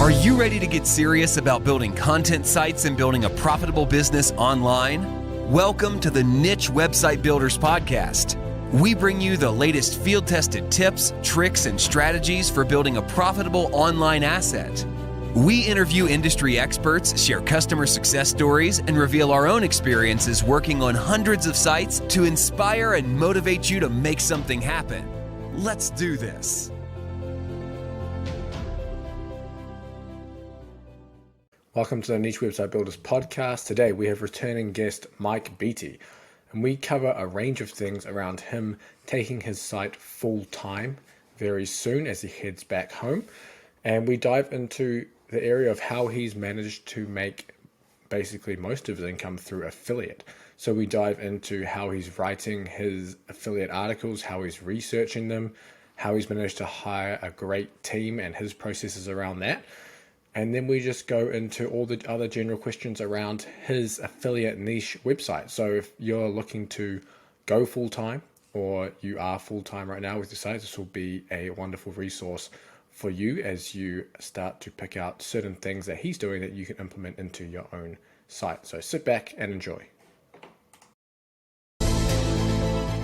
Are you ready to get serious about building content sites and building a profitable business online? Welcome to the Niche Website Builders Podcast. We bring you the latest field-tested tips, tricks, and strategies for building a profitable online asset. We interview industry experts, share customer success stories, and reveal our own experiences working on hundreds of sites to inspire and motivate you to make something happen. Let's do this. Welcome to the Niche Website Builders Podcast. Today we have returning guest Mike Beatty, and we cover a range of things around him taking his site full-time very soon as he heads back home. And we dive into the area of how he's managed to make basically most of his income through affiliate. So we dive into how he's writing his affiliate articles, how he's researching them, how he's managed to hire a great team and his processes around that. And then we just go into all the other general questions around his affiliate niche website. So if you're looking to go full-time or you are full-time right now with your site, this will be a wonderful resource for you as you start to pick out certain things that he's doing that you can implement into your own site. So sit back and enjoy.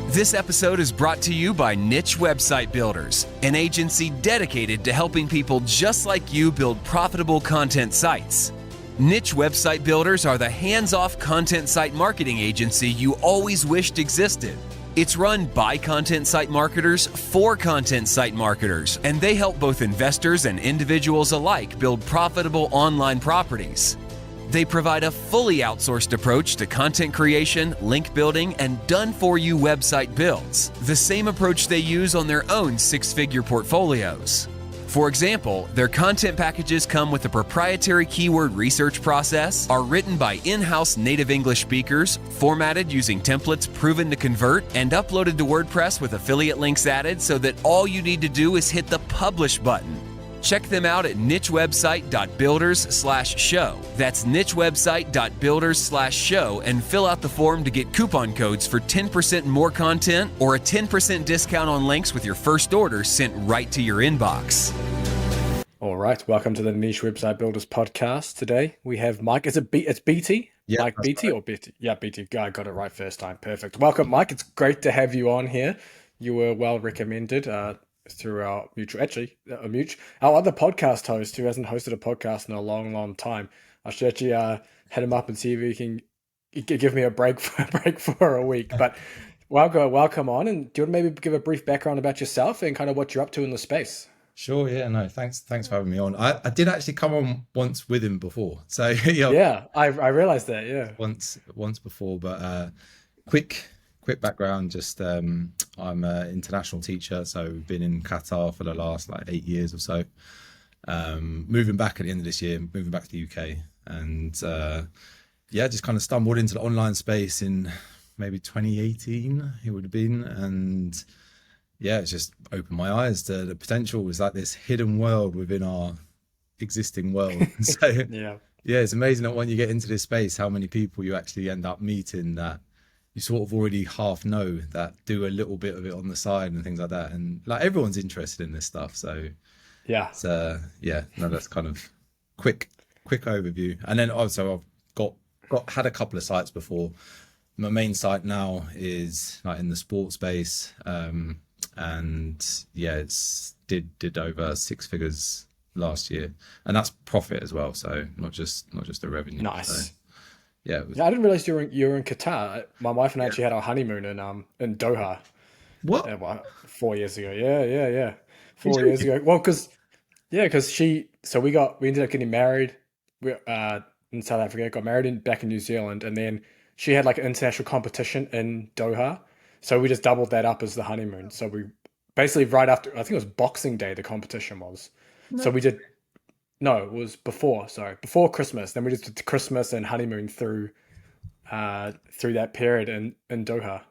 This episode is brought to you by Niche Website Builders, an agency dedicated to helping people just like you build profitable content sites. Niche Website Builders are the hands-off content site marketing agency you always wished existed. It's run by content site marketers for content site marketers, and they help both investors and individuals alike build profitable online properties. They provide a fully outsourced approach to content creation, link building, and done-for-you website builds, the same approach they use on their own six-figure portfolios. For example, their content packages come with a proprietary keyword research process, are written by in-house native English speakers, formatted using templates proven to convert, and uploaded to WordPress with affiliate links added so that all you need to do is hit the publish button. Check them out at nichewebsite.builders/show. That's nichewebsite.builders/show and fill out the form to get coupon codes for 10% more content or a 10% discount on links with your first order sent right to your inbox. All right, welcome to the Niche Website Builders Podcast. Today we have Mike. It's Beatty? Yeah, Mike Beatty or Beatty? Yeah, Beatty. I got it right first time. Perfect. Welcome, Mike. It's great to have you on here. You were well recommended through our our other podcast host who hasn't hosted a podcast in a long time. I should actually hit him up and see if he can give me a break for a week. But welcome on. And do you want to maybe give a brief background about yourself and kind of what you're up to in the space? Sure. Yeah. No. Thanks for having me on. I did actually come on once with him before. So yeah, I realized that. Yeah. Once before, but quick background. Just I'm an international teacher, so we've been in Qatar for the last 8 years or so. Moving back at the end of this year, moving back to the UK, and just kind of stumbled into the online space in maybe 2018. It would have been, and it's just opened my eyes to the potential. It's like this hidden world within our existing world. So it's amazing that when you get into this space, how many people you actually end up meeting that you sort of already half know that do a little bit of it on the side and things like that. And everyone's interested in this stuff. So that's kind of quick overview. And then also I've had a couple of sites before. My main site now is in the sports space. It's did over 6 figures last year, and that's profit as well. So not just the revenue. Nice. So, I didn't realize you were in Qatar. My wife and I actually had our honeymoon in Doha. What? 4 years ago. Yeah. 4 years ago. Well, because we ended up getting married. We in South Africa, got married back in New Zealand, and then she had an international competition in Doha. So we just doubled that up as the honeymoon. So we basically right after, I think it was Boxing Day, the competition was. No. So we did. No, it was before Christmas. Then we just did Christmas and honeymoon through that period in Doha.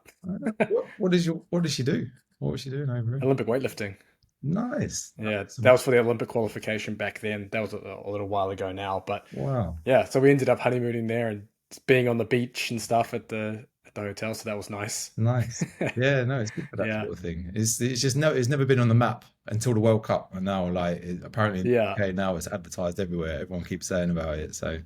What does she do? What was she doing over here? Olympic weightlifting. Nice. Yeah, that was for the Olympic qualification back then. That was a little while ago now, but wow. Yeah, so we ended up honeymooning there and being on the beach and stuff at the the hotel, so that was nice. Nice. Yeah, no, it's good for that Yeah, sort of thing. It's just no, it's never been on the map until the World Cup, and now apparently in the yeah. UK now it's advertised everywhere. Everyone keeps saying about it. So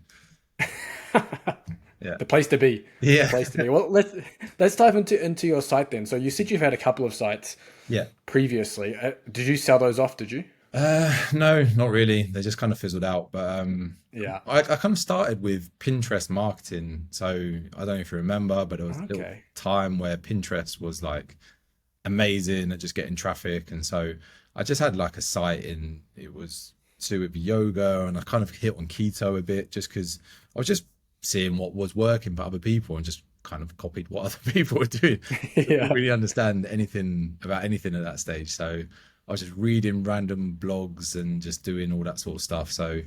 yeah, The place to be. The yeah, place to be. Well, let's dive into your site then. So you said you've had a couple of sites yeah. previously. Did you sell those off? Did you? No, not really. They just kind of fizzled out. But Yeah. I kind of started with Pinterest marketing. So I don't know if you remember, but there was a little Okay. time where Pinterest was like amazing at just getting traffic. And so I just had like a site and it was to do with yoga, and I kind of hit on keto a bit just because I was just seeing what was working for other people and just kind of copied what other people were doing. Didn't Yeah. really understand anything about anything at that stage. So I was just reading random blogs and just doing all that sort of stuff. So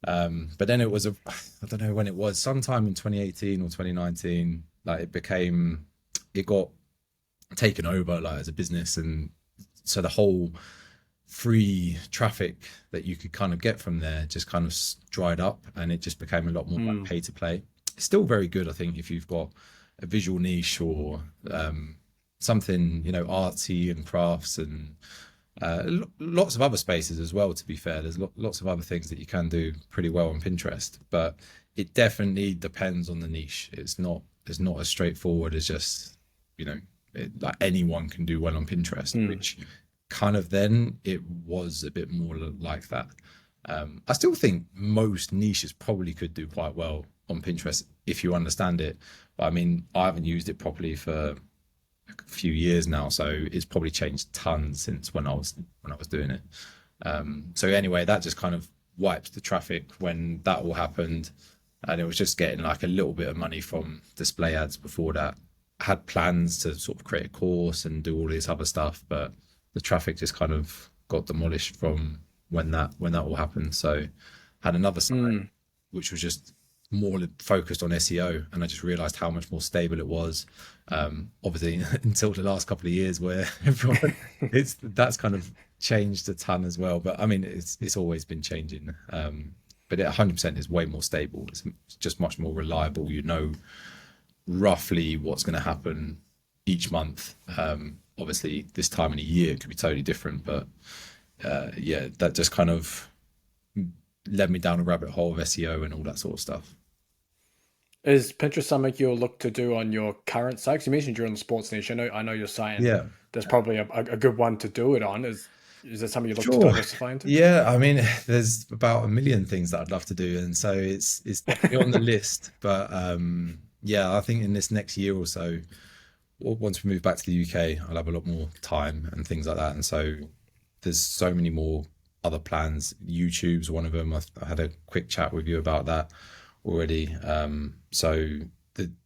but then it was I don't know when it was, sometime in 2018 or 2019, like it got taken over like as a business, and so the whole free traffic that you could kind of get from there just kind of dried up, and it just became a lot more like pay to play. It's still very good, I think, if you've got a visual niche or something, artsy and crafts and lots of other spaces as well. To be fair, there's lots of other things that you can do pretty well on Pinterest, but it definitely depends on the niche. It's not as straightforward as just like anyone can do well on Pinterest, which kind of then it was a bit more like that. I still think most niches probably could do quite well on Pinterest if you understand it, but I mean, I haven't used it properly for a few years now, so it's probably changed tons since when I was doing it. So anyway, that just kind of wiped the traffic when that all happened, and it was just getting like a little bit of money from display ads before that. I had plans to sort of create a course and do all this other stuff, but the traffic just kind of got demolished from when that all happened. So I had another site which was just more focused on SEO, and I just realized how much more stable it was. Obviously until the last couple of years where everyone that's kind of changed a ton as well, but I mean it's always been changing, but it 100% is way more stable. It's just much more reliable. Roughly what's going to happen each month. Obviously this time in a year it could be totally different, but yeah, that just kind of led me down a rabbit hole of SEO and all that sort of stuff. Is Pinterest something you'll look to do on your current site? 'Cause you mentioned you're on the sports niche. I know you're saying Yeah, there's probably a good one to do it on. Is that something you look to sure. diversify into? Yeah, I mean, there's about a million things that I'd love to do, and so it's definitely on the list. But yeah, I think in this next year or so, once we move back to the UK, I'll have a lot more time and things like that. And so there's so many more other plans. YouTube's one of them. I had a quick chat with you about that already. So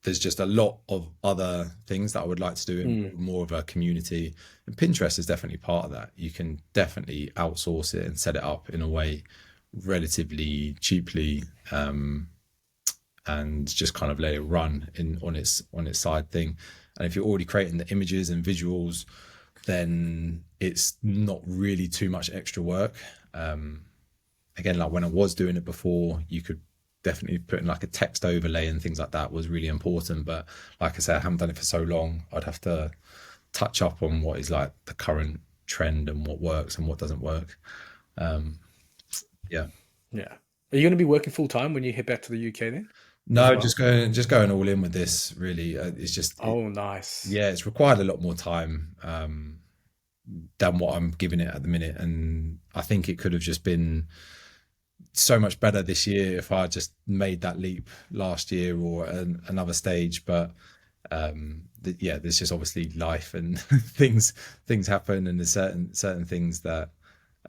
there's just a lot of other things that I would like to do in more of a community. And Pinterest is definitely part of that. You can definitely outsource it and set it up in a way relatively cheaply, and just kind of let it run on its side thing. And if you're already creating the images and visuals, then it's not really too much extra work. Again, like when I was doing it before, you could definitely put in like a text overlay and things like that was really important. But like I said, I haven't done it for so long. I'd have to touch up on what is like the current trend and what works and what doesn't work. Yeah. Yeah. Are you going to be working full time when you head back to the UK then as No, well? just going all in with this. Really, it's just Oh, nice. yeah, it's required a lot more time than what I'm giving it at the minute, and I think it could have just been so much better this year if I just made that leap last year or another stage. But yeah, there's just obviously life and things happen, and there's certain things that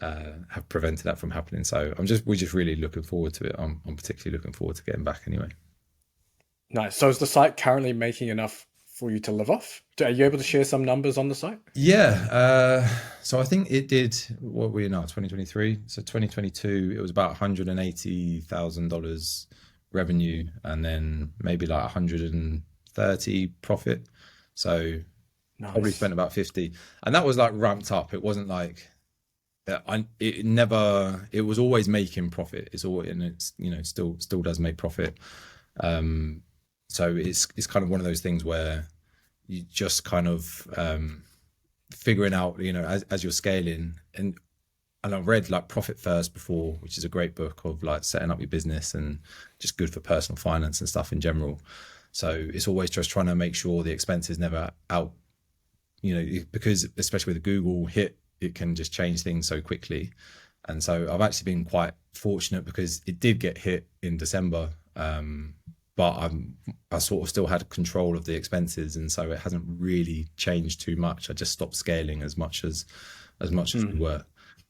have prevented that from happening. So we're just really looking forward to it. I'm particularly looking forward to getting back anyway. Nice. So is the site currently making enough for you to live off? Are you able to share some numbers on the site? Yeah. So I think it did, what were we now, 2023? So 2022, it was about $180,000 revenue and then maybe like 130 profit. So probably Nice. spent about 50. And that was like ramped up. It wasn't like it was always making profit. It's always, and it's, still does make profit. So it's kind of one of those things where you just kind of figuring out, as you're scaling. And I read like Profit First before, which is a great book of like setting up your business and just good for personal finance and stuff in general. So it's always just trying to make sure the expenses never out, because especially with the Google hit, it can just change things so quickly. And so I've actually been quite fortunate because it did get hit in December, but I sort of still had control of the expenses, and so it hasn't really changed too much. I just stopped scaling as much as we were,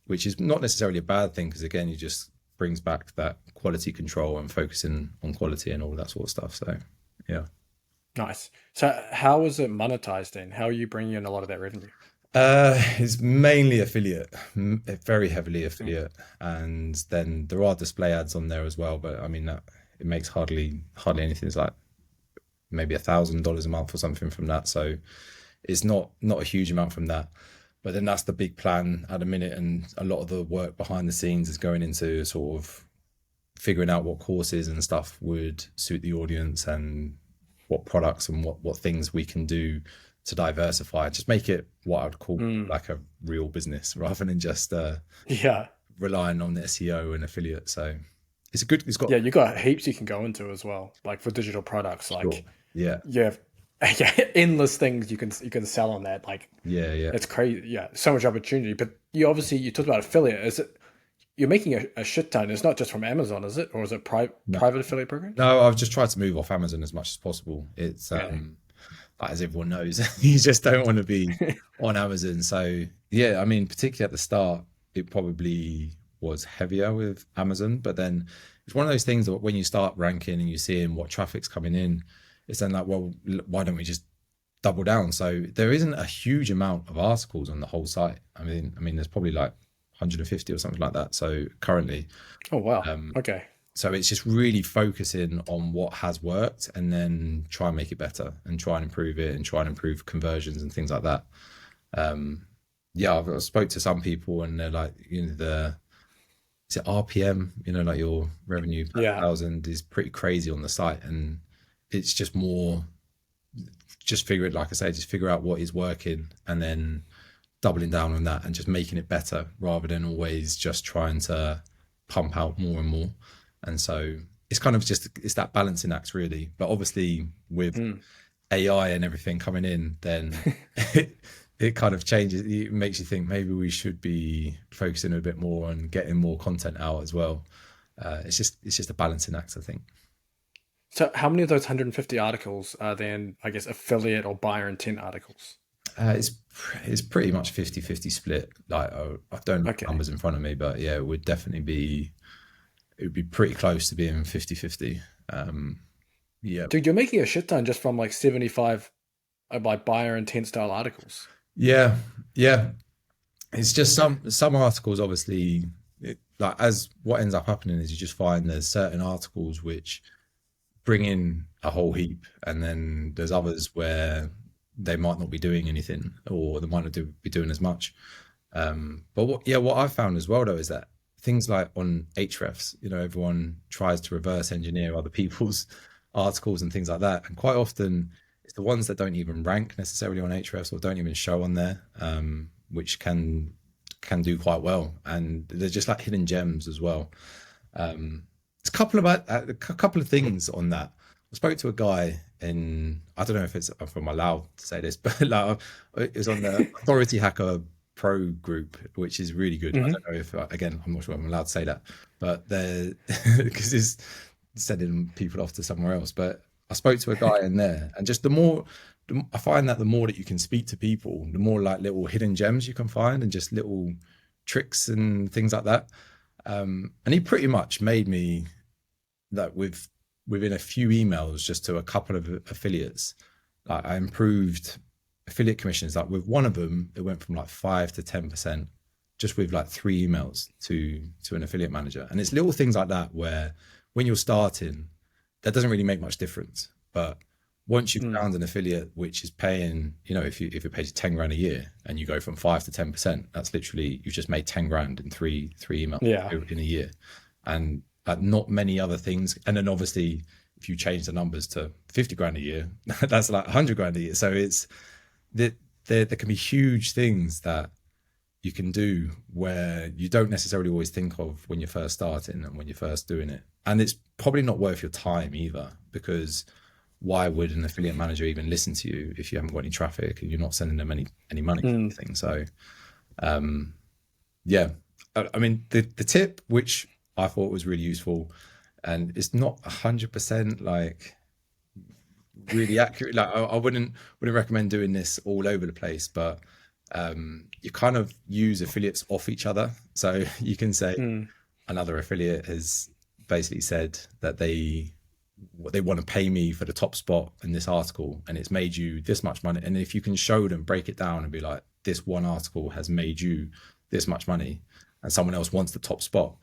which is not necessarily a bad thing, because again, it just brings back that quality control and focusing on quality and all that sort of stuff. So yeah. Nice. So how is it monetized then? How are you bringing in a lot of that revenue? It's mainly affiliate, very heavily affiliate, and then there are display ads on there as well. But I mean, it makes hardly anything. It's like maybe $1,000 a month or something from that. So it's not a huge amount from that. But then that's the big plan at the minute, and a lot of the work behind the scenes is going into sort of figuring out what courses and stuff would suit the audience, and what products and what things we can do to diversify, just make it what I would call like a real business, rather than just relying on the SEO and affiliate. So it's you got heaps you can go into as well, like for digital products. Sure. Like you have endless things you can sell on that. Like it's crazy. So much opportunity. But you talked about affiliate. Is it you're making a shit ton? It's not just from Amazon, is it? Or is it private affiliate program? No, I've just tried to move off Amazon as much as possible. It's as everyone knows, you just don't want to be on Amazon. So yeah, I mean, particularly at the start, it probably was heavier with Amazon, but then it's one of those things that when you start ranking and you're seeing what traffic's coming in, it's then like, well, why don't we just double down? So there isn't a huge amount of articles on the whole site. I mean, there's probably like 150 or something like that. So currently. Oh, wow. Okay. So it's just really focusing on what has worked, and then try and make it better, and try and improve it, and try and improve conversions and things like that. I've spoke to some people, and they're like, is it RPM, like your revenue per thousand is pretty crazy on the site. And it's just more, just figure out what is working, and then doubling down on that and just making it better, rather than always just trying to pump out more and more. And so it's kind of it's that balancing act, really. But obviously with AI and everything coming in, then it kind of changes. It makes you think maybe we should be focusing a bit more on getting more content out as well. It's just a balancing act, I think. So how many of those 150 articles are then, I guess, affiliate or buyer intent articles? It's pretty much 50-50 split. Like I don't have numbers in front of me, but yeah, it would be pretty close to being 50-50. Dude, you're making a shit ton just from like 75 like buyer intent style articles. Yeah. It's just some articles, obviously, as what ends up happening is you just find there's certain articles which bring in a whole heap, and then there's others where they might not be doing anything, or they might not be doing as much. But what I've found as well, though, is that things like on Ahrefs, everyone tries to reverse engineer other people's articles and things like that. And quite often it's the ones that don't even rank necessarily on Ahrefs, or don't even show on there, which can do quite well. And they're just like hidden gems as well. It's a couple of things on that. I spoke to a guy in, I don't know if I'm allowed to say this, but like, it was on the Authority Hacker Pro group, which is really good. I don't know if, again, I'm not sure I'm allowed to say that, but they're because it's sending people off to somewhere else. But I spoke to a guy in there, and just I find that the more that you can speak to people, the more like little hidden gems you can find, and just little tricks and things like that. And he pretty much made me that within a few emails, just to a couple of affiliates, like I improved affiliate commissions. Like with one of them, it went from like 5 to 10% just with like 3 emails to an affiliate manager. And it's little things like that where when you're starting, that doesn't really make much difference. But once you've found an affiliate which is paying, if it pays you 10 grand a year, and you go from 5 to 10%, that's literally, you've just made 10 grand in three emails in a year. And not many other things. And then obviously if you change the numbers to 50 grand a year, that's like 100 grand a year. So it's there can be huge things that you can do where you don't necessarily always think of when you're first starting and when you're first doing it. And it's probably not worth your time either, because why would an affiliate manager even listen to you if you haven't got any traffic and you're not sending them any money or anything? So yeah, I mean, the tip, which I thought was really useful, and it's not 100% like really accurate. Like I wouldn't recommend doing this all over the place, but you kind of use affiliates off each other. So you can say another affiliate has basically said that they want to pay me for the top spot in this article, and it's made you this much money. And if you can show them, break it down and be like, this one article has made you this much money, and someone else wants the top spot,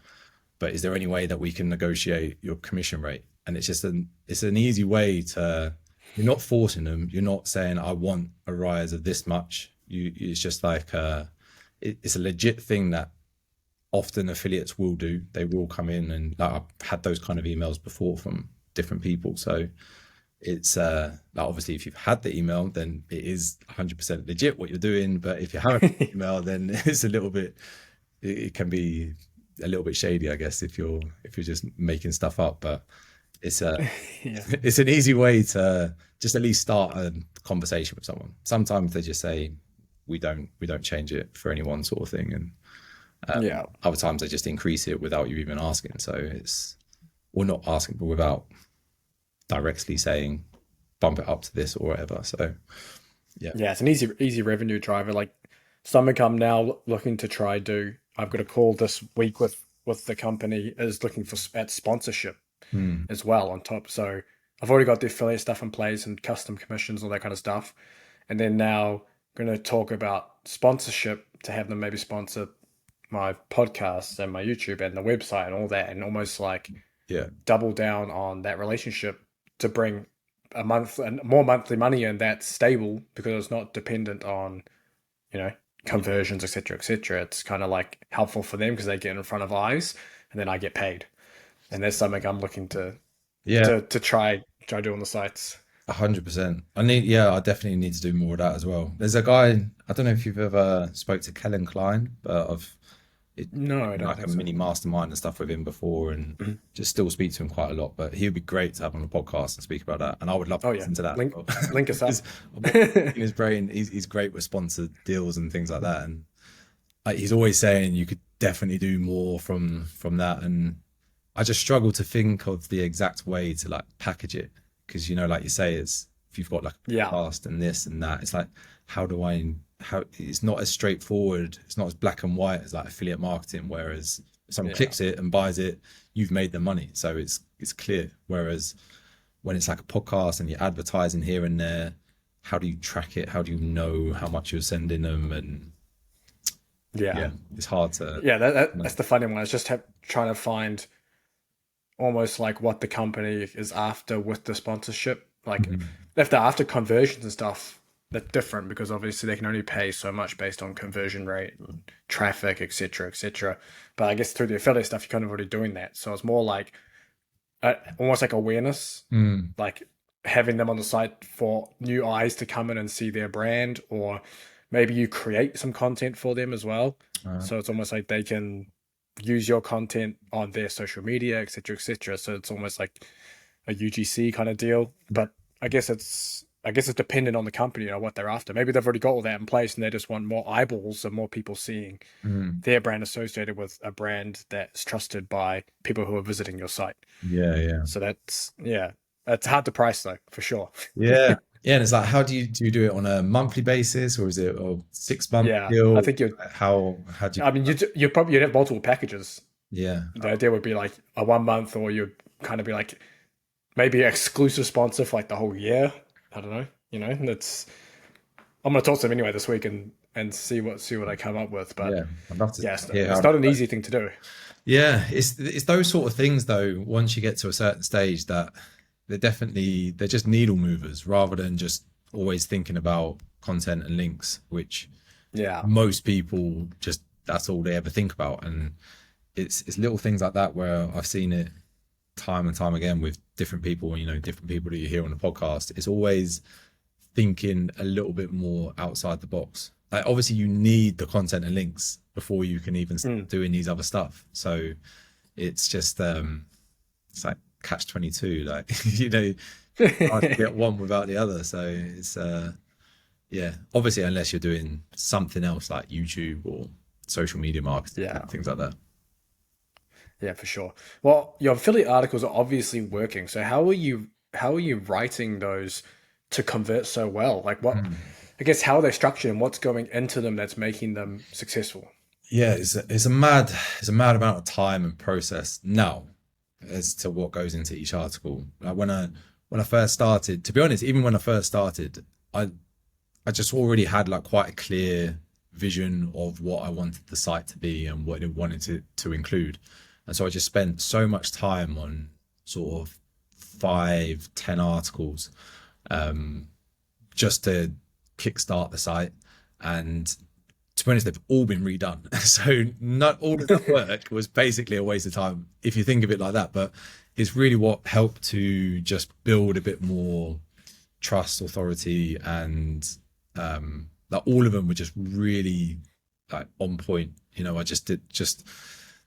but is there any way that we can negotiate your commission rate? And it's just it's an easy way to, you're not forcing them. You're not saying, I want a rise of this much. It's just like, it's a legit thing that often affiliates will do. They will come in, and like, I've had those kind of emails before from different people. So it's like, obviously if you've had the email, then it is 100% legit what you're doing. But if you haven't the email, then it's a little bit, it can be a little bit shady, I guess, if you're just making stuff up. But it's it's an easy way to just at least start a conversation with someone. Sometimes they just say, we don't change it for anyone, sort of thing. And other times they just increase it without you even asking. So it's, or not asking, but without directly saying bump it up to this or whatever. So it's an easy revenue driver. Like something I'm now looking to try do, I've got a call this week with the company, is looking for at sponsorship as well on top. So I've already got the affiliate stuff in place and custom commissions, all that kind of stuff. And then now I'm going to talk about sponsorship, to have them maybe sponsor my podcast and my YouTube and the website and all that, and almost like double down on that relationship to bring a month and more monthly money in that's stable, because it's not dependent on, conversions, etc., etc. It's kind of like helpful for them because they get in front of eyes, and then I get paid. And that's something I'm looking to try do on the sites. 100%. I definitely need to do more of that as well. There's a guy, I don't know if you've ever spoke to Kellen Klein, but I don't like a mini mastermind and stuff with him before, and just still speak to him quite a lot. But he would be great to have on the podcast and speak about that. And I would love to listen to that. Link us up. In his brain, he's great with sponsored deals and things like that. And he's always saying you could definitely do more from that. And I just struggle to think of the exact way to like package it, because like you say, it's, if you've got like a podcast and this and that, it's like, how it's not as straightforward, it's not as black and white as like affiliate marketing, whereas if someone clicks it and buys it, you've made the money, so it's clear. Whereas when it's like a podcast and you're advertising here and there, how do you track it? How do you know how much you're sending them? And it's hard to that's the funny one. It's just trying to find almost like what the company is after with the sponsorship. Like if they're after conversions and stuff, that's different, because obviously they can only pay so much based on conversion rate and traffic, etc., etc. But I guess through the affiliate stuff, you're kind of already doing that. So it's more like almost like awareness, like having them on the site for new eyes to come in and see their brand, or maybe you create some content for them as well. So it's almost like they can use your content on their social media, etc., etc. So it's almost like a UGC kind of deal. But I guess it's dependent on the company, what they're after. Maybe they've already got all that in place and they just want more eyeballs and more people seeing their brand associated with a brand that's trusted by people who are visiting your site. So that's hard to price though, for sure. And it's like, how do you do it on a monthly basis, or is it a 6 month deal? I think how do you, I mean, you'd have multiple packages. The idea would be like a 1 month, or you'd kind of be like maybe an exclusive sponsor for like the whole year. I don't know, I'm going to talk to them anyway this week and see what I come up with. But I'd love to it's not an easy thing to do. It's those sort of things though, once you get to a certain stage, that they're just needle movers rather than just always thinking about content and links, which most people that's all they ever think about. And it's little things like that where I've seen it time and time again with different people, different people that you hear on the podcast, it's always thinking a little bit more outside the box. Like, obviously you need the content and links before you can even start doing these other stuff. So it's just it's like catch 22, like hard to get one without the other. So it's obviously, unless you're doing something else like YouTube or social media marketing, things like that. Yeah, for sure. Well, your affiliate articles are obviously working. So how are you writing those to convert so well? Like I guess, how are they structured and what's going into them that's making them successful? Yeah, it's a mad amount of time and process now as to what goes into each article. Like when I first started, to be honest, even when I first started, I just already had like quite a clear vision of what I wanted the site to be and what it wanted to include. And so I just spent so much time on sort of 5-10 articles just to kickstart the site. And to be honest, they've all been redone. So not all of the work was basically a waste of time if you think of it like that. But it's really what helped to just build a bit more trust, authority, and like all of them were just really like on point. I just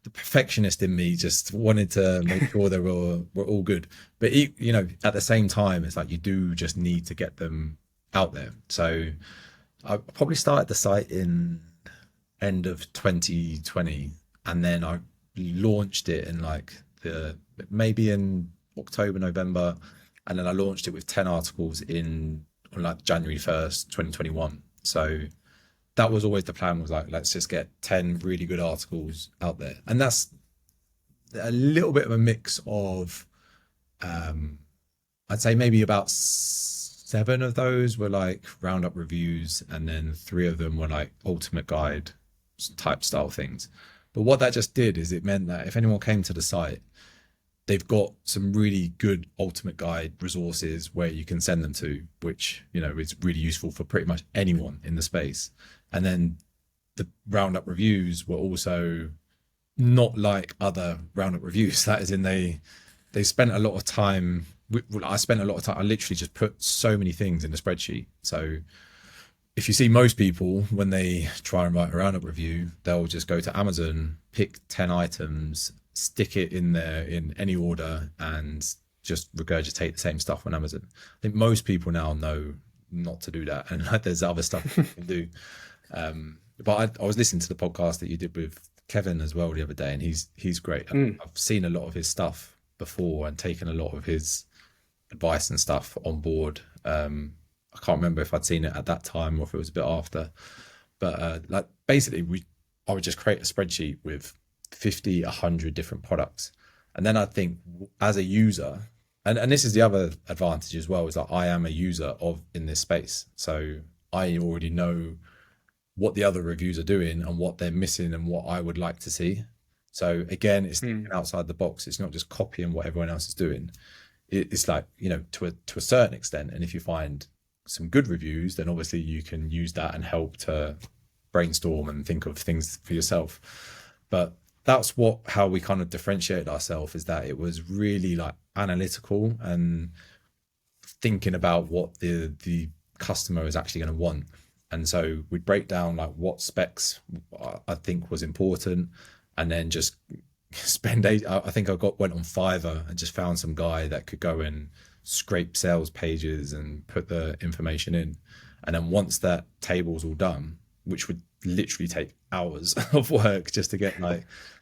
the perfectionist in me just wanted to make sure they were all good. But at the same time, it's like you do just need to get them out there. So I probably started the site in end of 2020, and then I launched it in maybe in October, November, and then I launched it with 10 articles on like January 1st, 2021. So that was always the plan, was like, let's just get 10 really good articles out there. And that's a little bit of a mix of, I'd say maybe about 7 of those were like roundup reviews, and then 3 of them were like ultimate guide type style things. But what that just did is it meant that if anyone came to the site, they've got some really good ultimate guide resources where you can send them to, which, is really useful for pretty much anyone in the space. And then the roundup reviews were also not like other roundup reviews. That is in they spent a lot of time. I spent a lot of time. I literally just put so many things in the spreadsheet. So if you see most people, when they try and write a roundup review, they'll just go to Amazon, pick 10 items, stick it in there in any order, and just regurgitate the same stuff on Amazon. I think most people now know not to do that, and like there's other stuff you can do. But I was listening to the podcast that you did with Kevin as well the other day, and he's great. I've seen a lot of his stuff before and taken a lot of his advice and stuff on board. I can't remember if I'd seen it at that time or if it was a bit after, but like basically I would just create a spreadsheet with 50, 100 different products. And then I think as a user, and this is the other advantage as well, is that I am a user in this space. So I already know what the other reviews are doing and what they're missing and what I would like to see. So again, it's thinking outside the box. It's not just copying what everyone else is doing. It's like, to a certain extent. And if you find some good reviews, then obviously you can use that and help to brainstorm and think of things for yourself. But that's how we kind of differentiated ourselves, is that it was really like analytical and thinking about what the customer is actually going to want. And so we'd break down like what specs I think was important, and then just spend I think I went on Fiverr and just found some guy that could go and scrape sales pages and put the information in. And then once that table's all done, which would literally take hours of work just to get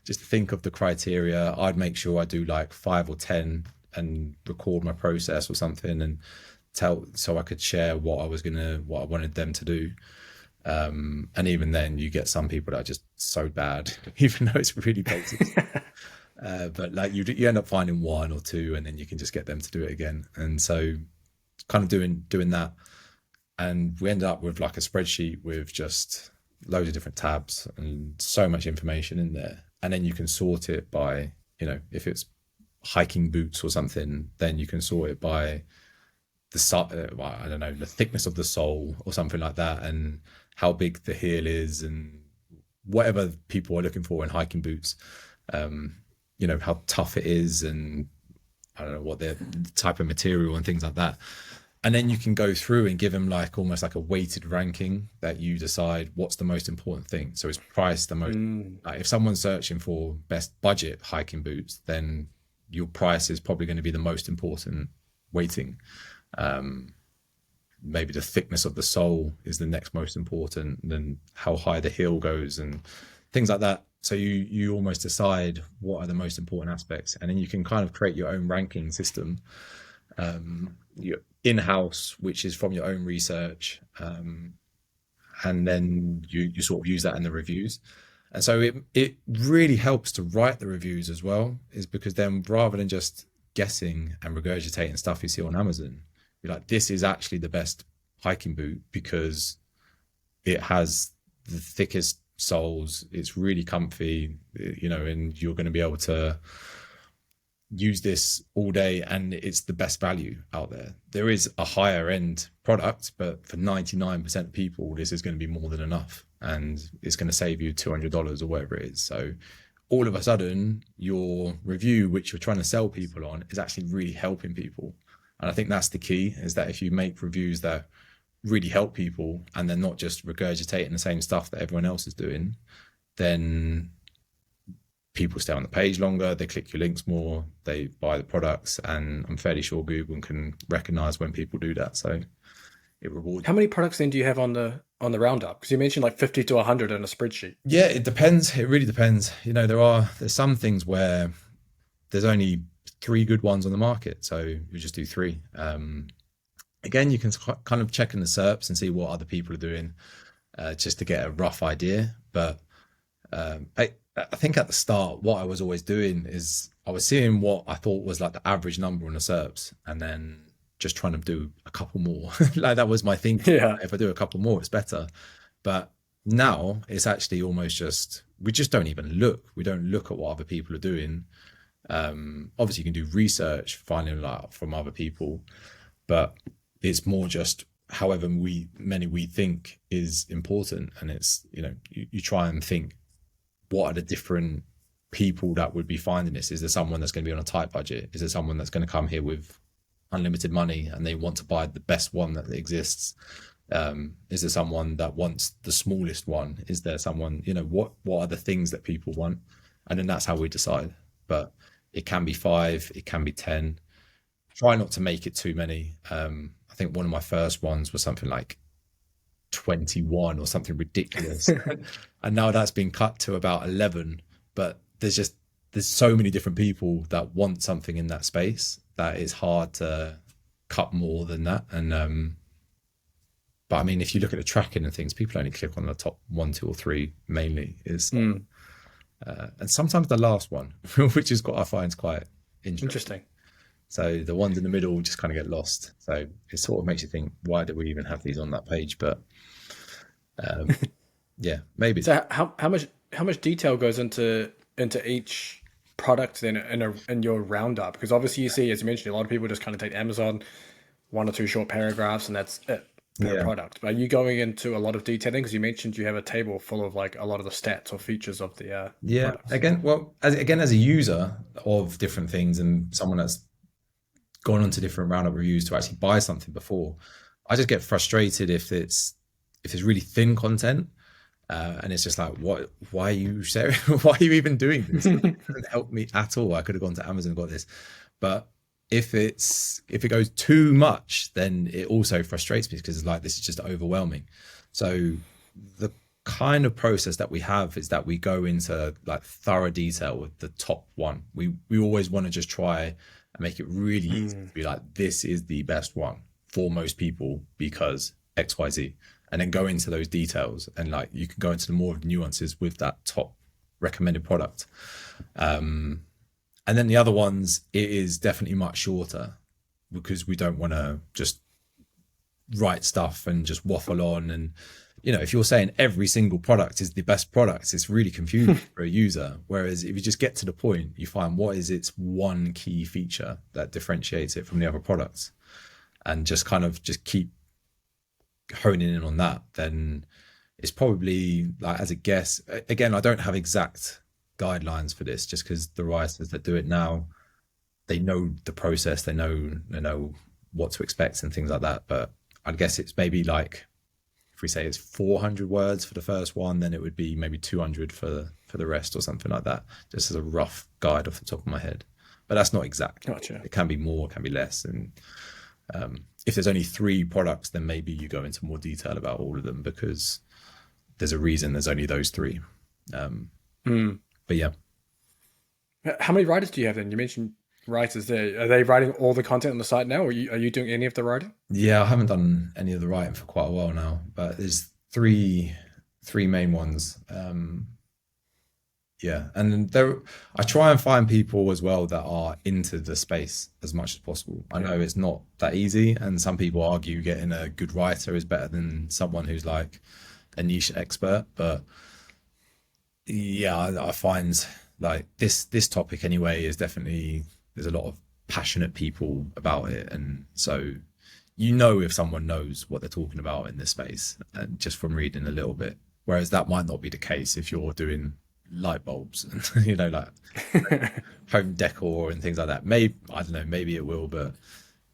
just to think of the criteria, I'd make sure I do like 5 or 10 and record my process or something, and so I could share what I wanted them to do. And even then you get some people that are just so bad, even though it's really basic. But like you end up finding 1 or 2, and then you can just get them to do it again. And so kind of doing that. And we ended up with like a spreadsheet with just loads of different tabs and so much information in there. And then you can sort it by, if it's hiking boots or something, then you can sort it by I don't know, the thickness of the sole or something like that, and how big the heel is, and whatever people are looking for in hiking boots, how tough it is, and I don't know what the type of material and things like that. And then you can go through and give them like almost like a weighted ranking that you decide what's the most important thing. So is price the most, like if someone's searching for best budget hiking boots, then your price is probably going to be the most important weighting. Maybe the thickness of the sole is the next most important, then how high the heel goes and things like that. So you almost decide what are the most important aspects, and then you can kind of create your own ranking system, your in-house, which is from your own research, and then you sort of use that in the reviews. And so it really helps to write the reviews as well, is because then rather than just guessing and regurgitating stuff you see on Amazon, you're like, this is actually the best hiking boot because it has the thickest soles, it's really comfy, you know, and you're going to be able to use this all day, and it's the best value out there. There is a higher end product, but for 99% of people, this is going to be more than enough, and it's going to save you $200 or whatever it is. So all of a sudden, your review, which you're trying to sell people on, is actually really helping people. And I think that's the key, is that if you make reviews that really help people and they're not just regurgitating the same stuff that everyone else is doing, then people stay on the page longer, they click your links more, they buy the products, and I'm fairly sure Google can recognize when people do that. So it rewards. How many products then do you have on the roundup? Because you mentioned like 50 to 100 in a spreadsheet. Yeah, it depends. It really depends. You know, there's some things where there's only 3 good ones on the market, so you just do 3. Again, you can kind of check in the SERPs and see what other people are doing, just to get a rough idea. But I think at the start, what I was always doing is I was seeing what I thought was like the average number on the SERPs, and then just trying to do a couple more. Like that was my thinking. Yeah. If I do a couple more, it's better. But now it's actually almost just, we just don't even look. We don't look at what other people are doing. Obviously you can do research, finding like from other people, but it's more just however many we think is important. And it's, you know, you try and think, what are the different people that would be finding this? Is there someone that's going to be on a tight budget? Is there someone that's going to come here with unlimited money and they want to buy the best one that exists? Is there someone that wants the smallest one? Is there someone, you know, what are the things that people want? And then that's how we decide. But it can be 5, it can be 10. Try not to make it too many. I think one of my first ones was something like 21 or something ridiculous. And now that's been cut to about 11. But there's so many different people that want something in that space that it's hard to cut more than that. And but I mean, if you look at the tracking and things, people only click on the top 1, 2, or 3 mainly. And sometimes the last one, which is what I find is quite interesting. So the ones in the middle just kind of get lost. So it sort of makes you think, why do we even have these on that page? But yeah, maybe. So how much detail goes into each product then in your roundup? Because obviously you see, as you mentioned, a lot of people just kind of take Amazon, 1 or 2 short paragraphs, and that's it per product. But are you going into a lot of detailing? Because you mentioned you have a table full of like a lot of the stats or features of the products. Again, as a user of different things and someone that's gone on to different roundup reviews to actually buy something before, I just get frustrated if it's really thin content, and it's just like, why are you sharing? Why are you even doing this? It doesn't help me at all. I could have gone to Amazon and got this. But if it goes too much, then it also frustrates me because it's like, this is just overwhelming. So the kind of process that we have is that we go into like thorough detail with the top one. We always want to just try and make it really easy to be like, this is the best one for most people because XYZ, and then go into those details, and like you can go into the more nuances with that top recommended product. And then the other ones, it is definitely much shorter because we don't want to just write stuff and just waffle on. And, you know, if you're saying every single product is the best product, it's really confusing for a user. Whereas if you just get to the point, you find what is its one key feature that differentiates it from the other products, and just kind of just keep honing in on that, then it's probably, like, as a guess, again, I don't have exact guidelines for this just because the writers that do it now they know the process, they know what to expect and things like that. But I guess it's maybe like, if we say it's 400 words for the first one, then it would be maybe 200 for the rest or something like that, just as a rough guide off the top of my head. But that's not exact. Gotcha. It can be more, it can be less. And if there's only 3 products, then maybe you go into more detail about all of them, because there's a reason there's only those 3. But yeah. How many writers do you have then? You mentioned writers there. Are they writing all the content on the site now, or are you doing any of the writing? Yeah, I haven't done any of the writing for quite a while now, but there's three main ones. Yeah, and there, I try and find people as well that are into the space as much as possible. I know it's not that easy, and some people argue getting a good writer is better than someone who's like a niche expert. But yeah, I find like this topic anyway is definitely, there's a lot of passionate people about it, and so you know if someone knows what they're talking about in this space, and just from reading a little bit. Whereas that might not be the case if you're doing light bulbs and like home decor and things like that. Maybe, I don't know, maybe it will, but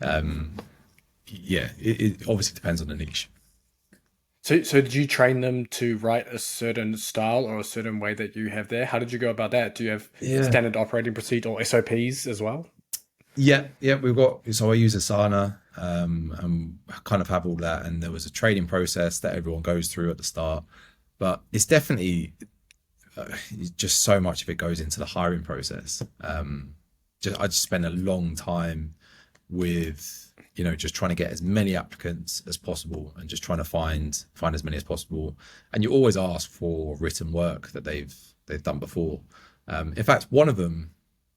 yeah, it obviously depends on the niche. So did you train them to write a certain style or a certain way that you have there? How did you go about that? Do you have standard operating procedure or SOPs as well? Yeah, we've got, so I use Asana, and I kind of have all that, and there was a training process that everyone goes through at the start, but it's definitely just so much of it goes into the hiring process. I just spend a long time with, just trying to get as many applicants as possible, and just trying to find as many as possible. And you always ask for written work that they've done before. In fact, one of them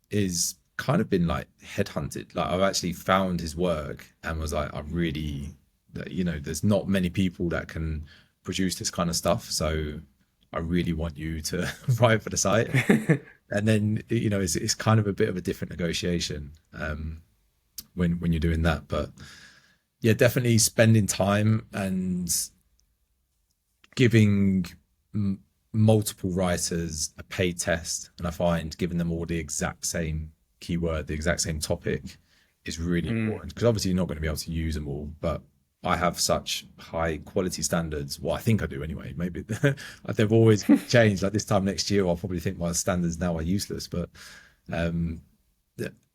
is kind of been like headhunted. Like, I've actually found his work and was like, I really, there's not many people that can produce this kind of stuff, so I really want you to write for the site. And then, it's kind of a bit of a different negotiation when you're doing that. But yeah, definitely spending time and giving multiple writers a paid test. And I find giving them all the exact same keyword, the exact same topic, is really important, because obviously you're not going to be able to use them all. But I have such high quality standards. Well, I think I do anyway. Maybe they've always changed. Like this time next year, I'll probably think my standards now are useless. But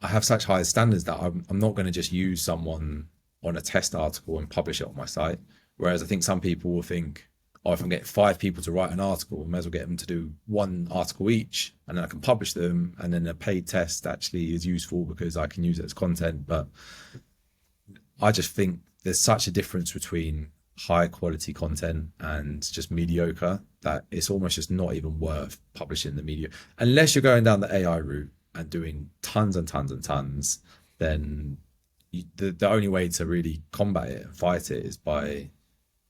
I have such high standards that I'm not going to just use someone on a test article and publish it on my site. Whereas I think some people will think, oh, if I'm getting 5 people to write an article, I may as well get them to do 1 article each, and then I can publish them. And then a paid test actually is useful because I can use it as content. But I just think there's such a difference between high quality content and just mediocre that it's almost just not even worth publishing the media, unless you're going down the AI route and doing tons and tons and tons. Then the only way to really combat it and fight it is by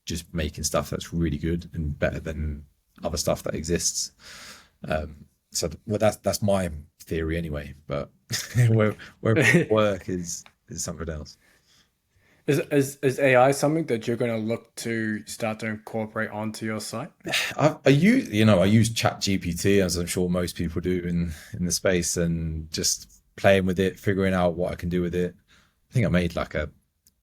just making stuff that's really good and better than other stuff that exists. So that's my theory anyway, but where work is something else. Is AI something that you're going to look to start to incorporate onto your site? I use Chat GPT, as I'm sure most people do in the space, and just playing with it, figuring out what I can do with it. I think I made like a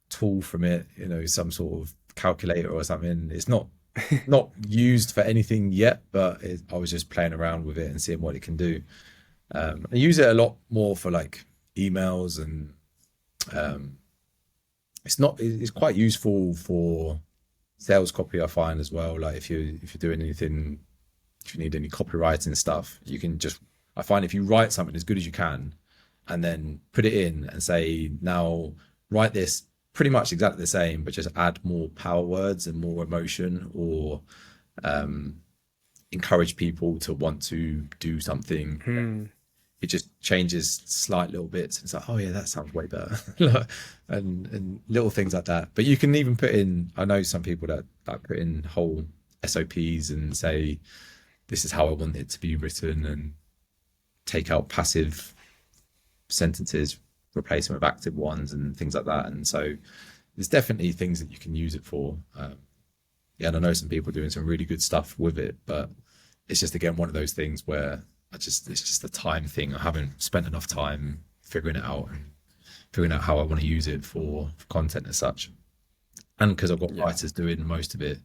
tool from it, some sort of calculator or something. It's not used for anything yet, but I was just playing around with it and seeing what it can do. I use it a lot more for like emails, and it's quite useful for sales copy, I find, as well. Like if you're doing anything, if you need any copywriting stuff, you can just, I find if you write something as good as you can and then put it in and say, now write this pretty much exactly the same, but just add more power words and more emotion, or encourage people to want to do something. It just changes slight little bits. It's like, oh yeah, that sounds way better. and little things like that. But you can even put in, I know some people that put in whole SOPs and say, this is how I want it to be written, and take out passive sentences, replace them with active ones and things like that. And so there's definitely things that you can use it for. And I know some people doing some really good stuff with it, but it's just, again, one of those things where it's just a time thing. I haven't spent enough time figuring it out and figuring out how I want to use it for content as such. And because I've got Yeah. writers doing most of it,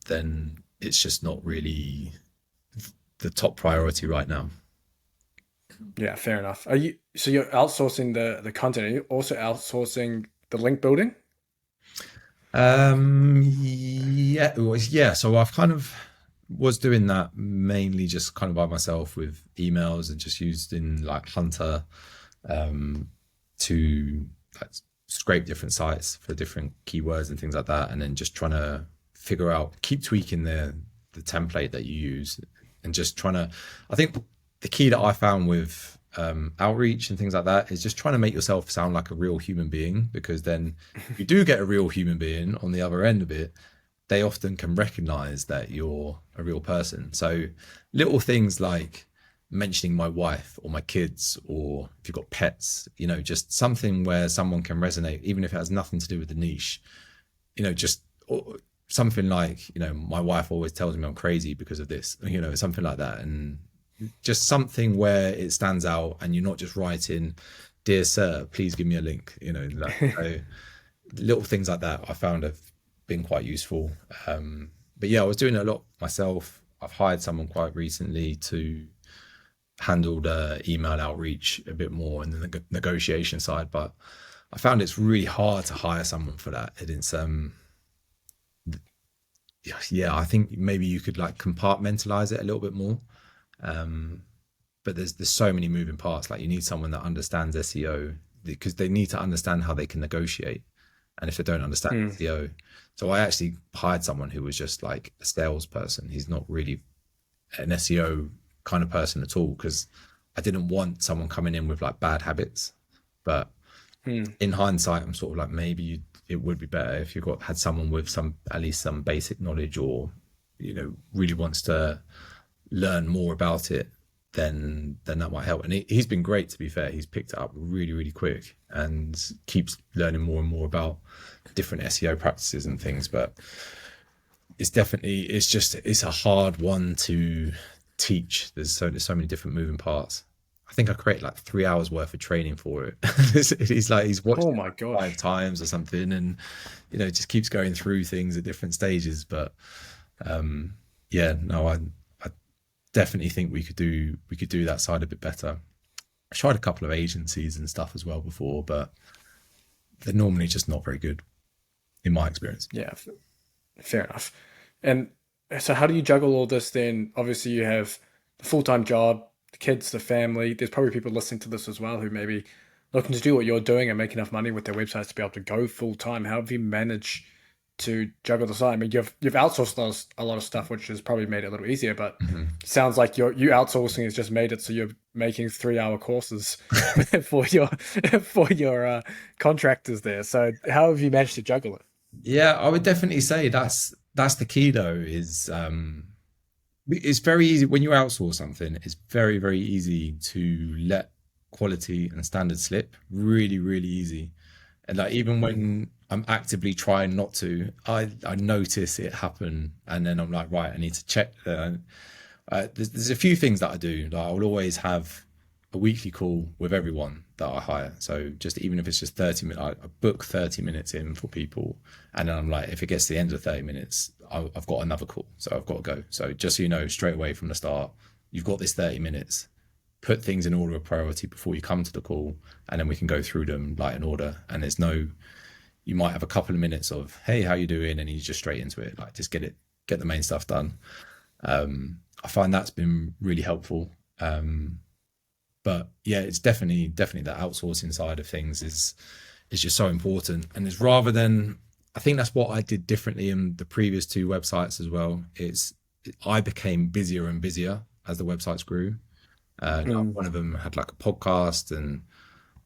then it's just not really the top priority right now. Yeah, fair enough. You're outsourcing the content? Are you also outsourcing the link building? Yeah, it was, yeah. So I've kind of was doing that mainly just kind of by myself with emails and just used in like Hunter to like scrape different sites for different keywords and things like that, and then just trying to figure out, keep tweaking the template that you use, and just trying to. I think the key that I found with outreach and things like that is just trying to make yourself sound like a real human being, because then you do get a real human being on the other end of it, they often can recognize that you're a real person. So little things like mentioning my wife or my kids, or if you've got pets, just something where someone can resonate, even if it has nothing to do with the niche, just something like, my wife always tells me I'm crazy because of this, something like that. And just something where it stands out, and you're not just writing, "Dear sir, please give me a link." So little things like that I found have been quite useful. But yeah, I was doing it a lot myself. I've hired someone quite recently to handle the email outreach a bit more and the negotiation side, but I found it's really hard to hire someone for that. And it's yeah, I think maybe you could like compartmentalize it a little bit more. But there's so many moving parts. Like you need someone that understands SEO, because they need to understand how they can negotiate. And if they don't understand SEO, so I actually hired someone who was just like a salesperson. He's not really an SEO kind of person at all, because I didn't want someone coming in with like bad habits. But in hindsight, I'm sort of like, maybe it would be better if you had someone with at least some basic knowledge, or really wants to learn more about it, then that might help. And he's been great, to be fair. He's picked it up really, really quick and keeps learning more and more about different SEO practices and things. But it's a hard one to teach. There's so many different moving parts. I think I created like 3 hours worth of training for it. He's watched Oh it my like gosh. 5 times or something, and just keeps going through things at different stages. But yeah, no, I definitely think we could do that side a bit better. I tried a couple of agencies and stuff as well before, but they're normally just not very good, in my experience. Yeah, fair enough. And so how do you juggle all this then? Obviously you have the full-time job, the kids, the family. There's probably people listening to this as well who may be looking to do what you're doing and make enough money with their websites to be able to go full-time. How have you managed to juggle the side? I mean, you've outsourced a lot of stuff, which has probably made it a little easier, but it sounds like you outsourcing has just made it so you're making 3-hour courses for your contractors there. So how have you managed to juggle it? Yeah, I would definitely say that's the key though, is it's very easy when you outsource something. It's very, very easy to let quality and standard slip. Really, really easy. And like even when I'm actively trying not to, I notice it happen, and then I'm like, right, I need to check. There's a few things that I do. Like I will always have a weekly call with everyone that I hire. So just even if it's just 30 minutes, I book 30 minutes in for people, and then I'm like, if it gets to the end of 30 minutes, I've got another call, so I've got to go. So just so you know, straight away from the start, you've got this 30 minutes. Put things in order of priority before you come to the call, and then we can go through them like in order. And you might have a couple of minutes of, hey, how you doing? And you just straight into it, like just get the main stuff done. I find that's been really helpful. But yeah, it's definitely that outsourcing side of things is just so important. And it's I think that's what I did differently in the previous 2 websites as well. I became busier and busier as the websites grew. One of them had like a podcast, and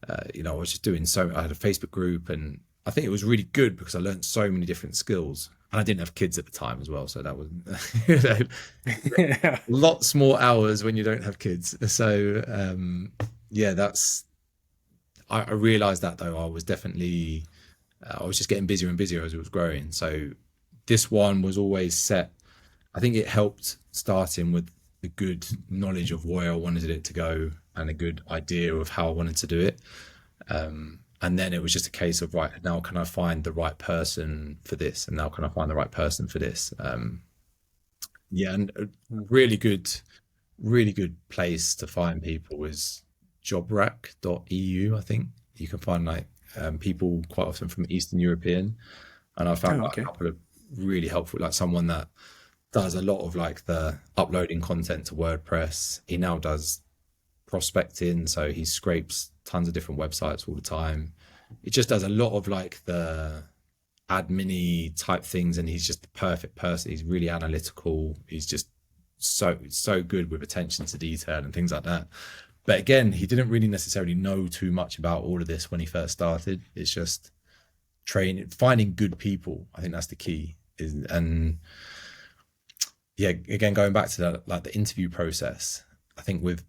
I was just doing I had a Facebook group, and I think it was really good because I learned so many different skills, and I didn't have kids at the time as well, so that was Yeah. lots more hours when you don't have kids. So yeah, I realized that though, I was definitely I was just getting busier and busier as it was growing. So this one was always set. I think it helped starting with the good knowledge of where I wanted it to go, and a good idea of how I wanted to do it. And then it was just a case of, right, now can I find the right person for this? And now can I find the right person for this? Yeah, and a really good place to find people is jobrack.eu, I think. You can find like people quite often from Eastern European. And I found Oh, like a okay. couple of really helpful, like someone that does a lot of like the uploading content to WordPress. He now does prospecting, so he scrapes tons of different websites all the time. It just does a lot of like the admin-y type things, and he's just the perfect person. He's really analytical. He's just so good with attention to detail and things like that. But again, he didn't really necessarily know too much about all of this when he first started. It's just finding good people. I think that's the key. And yeah, again, going back to that, like the interview process, I think with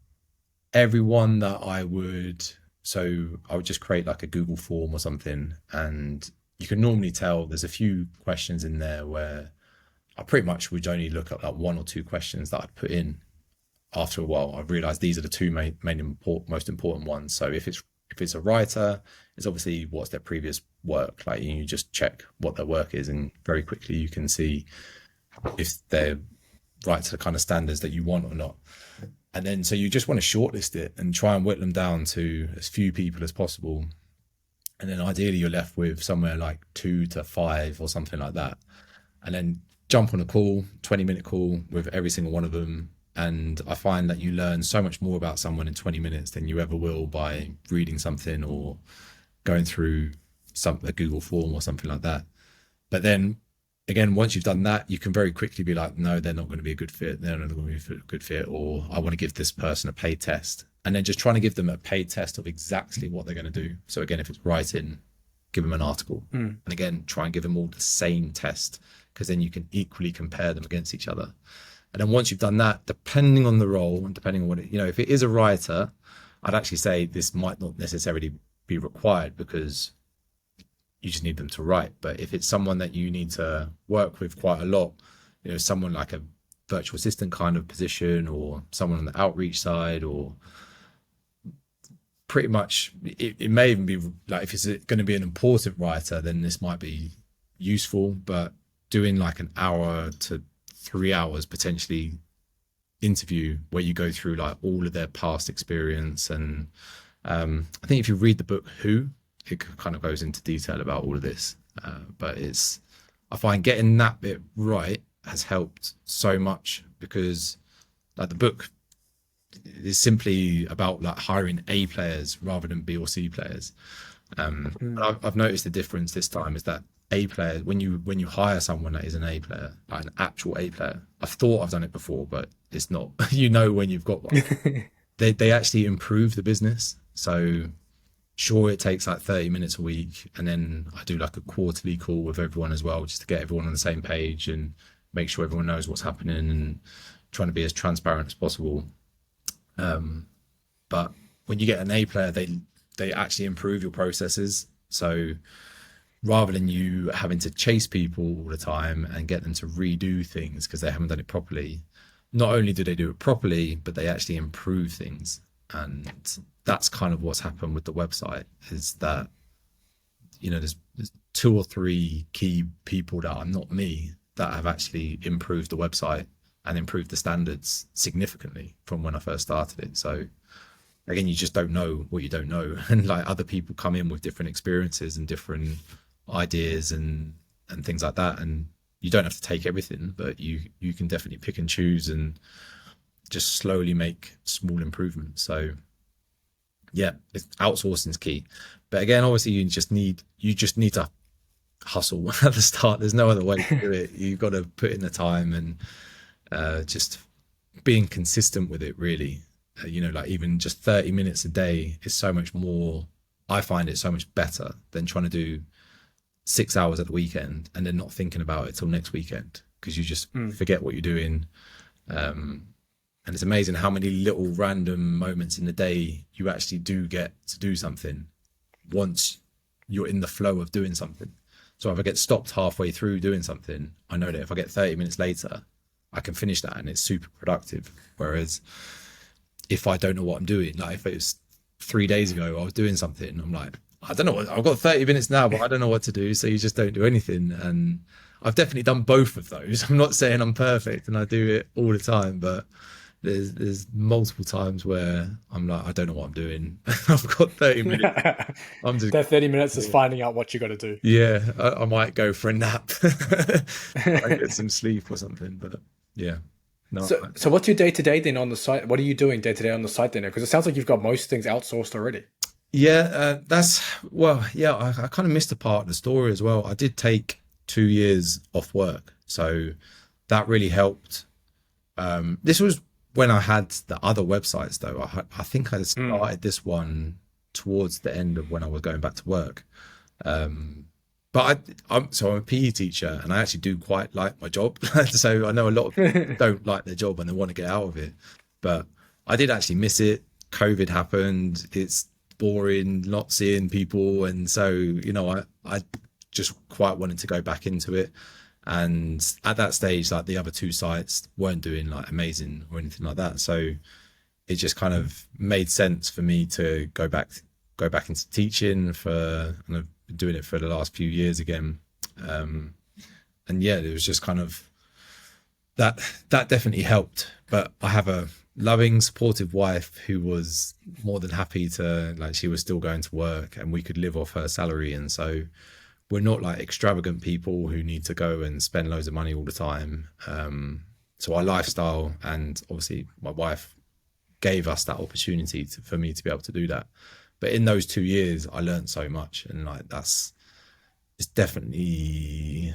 everyone that I would just create like a Google form or something, and you can normally tell there's a few questions in there where I pretty much would only look at like one or two questions that I'd put in. After a while, I realized these are the two most important ones. So if it's a writer, it's obviously what's their previous work. Like you just check what their work is, and very quickly you can see if they're right to the kind of standards that you want or not. And then so you just want to shortlist it and try and whittle them down to as few people as possible. And then ideally you're left with somewhere like 2 to 5 or something like that. And then jump on a call, 20-minute call with every single one of them. And I find that you learn so much more about someone in 20 minutes than you ever will by reading something or going through a Google form or something like that. But then again, once you've done that, you can very quickly be like, no, they're not going to be a good fit. They're not going to be a good fit. Or I want to give this person a paid test. And then just trying to give them a paid test of exactly what they're going to do. So again, if it's writing, give them an article. And again, try and give them all the same test, because then you can equally compare them against each other. And then once you've done that, depending on the role and depending on what if it is a writer, I'd actually say this might not necessarily be required, because you just need them to write. But if it's someone that you need to work with quite a lot, someone like a virtual assistant kind of position, or someone on the outreach side, or pretty much it may even be like, if it's going to be an important writer, then this might be useful. But doing like an hour to 3 hours potentially interview where you go through like all of their past experience, and I think if you read the book Who, it kind of goes into detail about all of this. But I find getting that bit right has helped so much, because like the book is simply about like hiring A players rather than B or C players. And I've noticed the difference this time is that A player, when you hire someone that is an A player, like an actual A player, I've thought I've done it before, but it's not. When you've got one, they actually improve the business. So sure, it takes like 30 minutes a week, and then I do like a quarterly call with everyone as well, just to get everyone on the same page and make sure everyone knows what's happening, and trying to be as transparent as possible. But when you get an A player, they actually improve your processes. So rather than you having to chase people all the time and get them to redo things because they haven't done it properly, not only do they do it properly, but they actually improve things. And that's kind of what's happened with the website, is that there's 2 or 3 key people that are not me that have actually improved the website and improved the standards significantly from when I first started it. So again, you just don't know what you don't know, and like other people come in with different experiences and different ideas and things like that, and you don't have to take everything, but you can definitely pick and choose and just slowly make small improvements. So yeah, outsourcing is key. But again, obviously you just need to hustle at the start. There's no other way to do it. You've got to put in the time, and just being consistent with it, really. Like even just 30 minutes a day is so much more. I find it so much better than trying to do 6 hours at the weekend and then not thinking about it till next weekend, because you just forget what you're doing. And it's amazing how many little random moments in the day you actually do get to do something once you're in the flow of doing something. So if I get stopped halfway through doing something, I know that if I get 30 minutes later, I can finish that and it's super productive. Whereas if I don't know what I'm doing. Like if it was 3 days ago, I was doing something, I'm like, I don't know what, I've got 30 minutes now, but I don't know what to do. So you just don't do anything. And I've definitely done both of those. I'm not saying I'm perfect and I do it all the time, but there's multiple times where I'm like, I don't know what I'm doing. I've got 30 minutes. I'm just, That 30 minutes is finding out what you got to do. yeah, I might go for a nap. I get some sleep or something, but yeah. No, So what's your day to day then on the site? What are you doing day to day on the site then? Because it sounds like you've got most things outsourced already. yeah, well, yeah, I kind of missed a part of the story as well. I did take 2 years off work, so that really helped. This was when I had the other websites though. I think I started this one towards the end of when I was going back to work. But I'm a PE teacher and I actually do quite like my job. So I know a lot of people don't like their job and they want to get out of it. But I did actually miss it. COVID happened. It's boring, not seeing people. And so, I just quite wanted to go back into it. And at that stage, like the other two sites weren't doing like amazing or anything like that. So it just kind of made sense for me to go back into teaching and I've been doing it for the last few years again. And yeah, it was just kind of that definitely helped. But I have a loving, supportive wife who was more than happy to, like, she was still going to work and we could live off her salary. And so we're not like extravagant people who need to go and spend loads of money all the time. So our lifestyle, and obviously my wife gave us that opportunity for me to be able to do that. But in those 2 years, I learned so much, and like it's definitely